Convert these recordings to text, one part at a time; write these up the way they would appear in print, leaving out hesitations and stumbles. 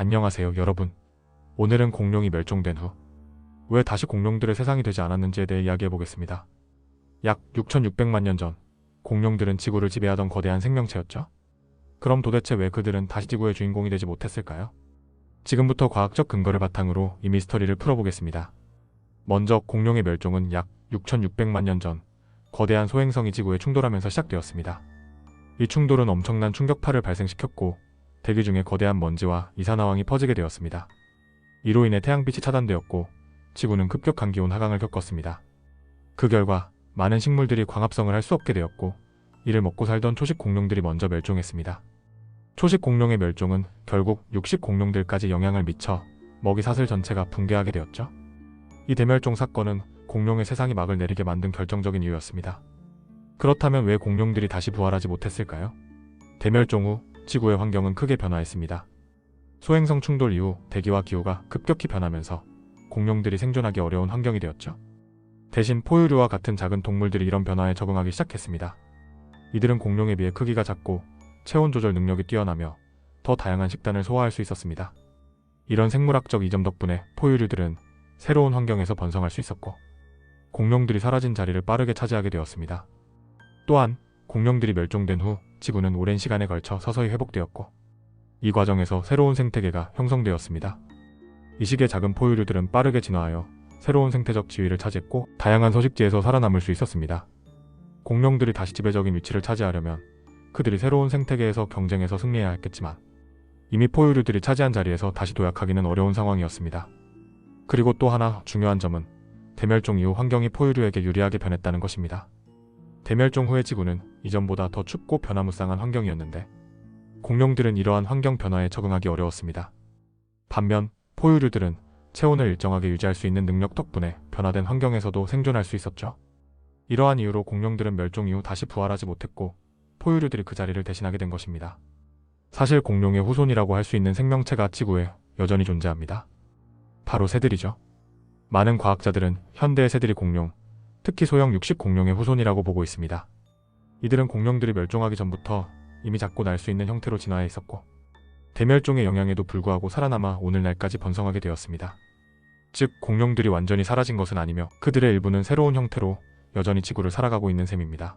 안녕하세요, 여러분. 오늘은 공룡이 멸종된 후 왜 다시 공룡들의 세상이 되지 않았는지에 대해 이야기해 보겠습니다. 약 6,600만 년 전, 공룡들은 지구를 지배하던 거대한 생명체였죠. 그럼 도대체 왜 그들은 다시 지구의 주인공이 되지 못했을까요? 지금부터 과학적 근거를 바탕으로 이 미스터리를 풀어보겠습니다. 먼저 공룡의 멸종은 약 6,600만 년 전 거대한 소행성이 지구에 충돌하면서 시작되었습니다. 이 충돌은 엄청난 충격파를 발생시켰고 대기 중에 거대한 먼지와 이산화황이 퍼지게 되었습니다. 이로 인해 태양빛이 차단되었고 지구는 급격한 기온 하강을 겪었습니다. 그 결과 많은 식물들이 광합성을 할 수 없게 되었고 이를 먹고 살던 초식 공룡들이 먼저 멸종했습니다. 초식 공룡의 멸종은 결국 육식 공룡들까지 영향을 미쳐 먹이 사슬 전체가 붕괴하게 되었죠. 이 대멸종 사건은 공룡의 세상이 막을 내리게 만든 결정적인 이유였습니다. 그렇다면 왜 공룡들이 다시 부활하지 못했을까요? 대멸종 후 지구의 환경은 크게 변화했습니다. 소행성 충돌 이후 대기와 기후가 급격히 변하면서 공룡들이 생존하기 어려운 환경이 되었죠. 대신 포유류와 같은 작은 동물들이 이런 변화에 적응하기 시작했습니다. 이들은 공룡에 비해 크기가 작고 체온 조절 능력이 뛰어나며 더 다양한 식단을 소화할 수 있었습니다. 이런 생물학적 이점 덕분에 포유류들은 새로운 환경에서 번성할 수 있었고 공룡들이 사라진 자리를 빠르게 차지하게 되었습니다. 또한 공룡들이 멸종된 후 지구는 오랜 시간에 걸쳐 서서히 회복되었고 이 과정에서 새로운 생태계가 형성되었습니다. 이 시기에 작은 포유류들은 빠르게 진화하여 새로운 생태적 지위를 차지했고 다양한 서식지에서 살아남을 수 있었습니다. 공룡들이 다시 지배적인 위치를 차지하려면 그들이 새로운 생태계에서 경쟁해서 승리해야 했겠지만 이미 포유류들이 차지한 자리에서 다시 도약하기는 어려운 상황이었습니다. 그리고 또 하나 중요한 점은 대멸종 이후 환경이 포유류에게 유리하게 변했다는 것입니다. 대멸종 후의 지구는 이전보다 더 춥고 변화무쌍한 환경이었는데 공룡들은 이러한 환경 변화에 적응하기 어려웠습니다. 반면 포유류들은 체온을 일정하게 유지할 수 있는 능력 덕분에 변화된 환경에서도 생존할 수 있었죠. 이러한 이유로 공룡들은 멸종 이후 다시 부활하지 못했고 포유류들이 그 자리를 대신하게 된 것입니다. 사실 공룡의 후손이라고 할 수 있는 생명체가 지구에 여전히 존재합니다. 바로 새들이죠. 많은 과학자들은 현대의 새들이 공룡, 특히 소형 육식 공룡의 후손이라고 보고 있습니다. 이들은 공룡들이 멸종하기 전부터 이미 작고 날 수 있는 형태로 진화해 있었고 대멸종의 영향에도 불구하고 살아남아 오늘날까지 번성하게 되었습니다. 즉 공룡들이 완전히 사라진 것은 아니며 그들의 일부는 새로운 형태로 여전히 지구를 살아가고 있는 셈입니다.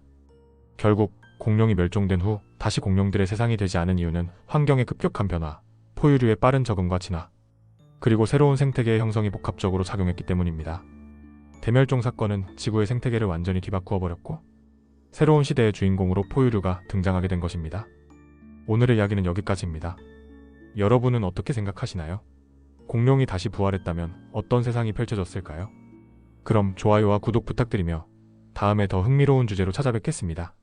결국 공룡이 멸종된 후 다시 공룡들의 세상이 되지 않은 이유는 환경의 급격한 변화, 포유류의 빠른 적응과 진화, 그리고 새로운 생태계의 형성이 복합적으로 작용했기 때문입니다. 대멸종 사건은 지구의 생태계를 완전히 뒤바꾸어 버렸고 새로운 시대의 주인공으로 포유류가 등장하게 된 것입니다. 오늘의 이야기는 여기까지입니다. 여러분은 어떻게 생각하시나요? 공룡이 다시 부활했다면 어떤 세상이 펼쳐졌을까요? 그럼 좋아요와 구독 부탁드리며 다음에 더 흥미로운 주제로 찾아뵙겠습니다.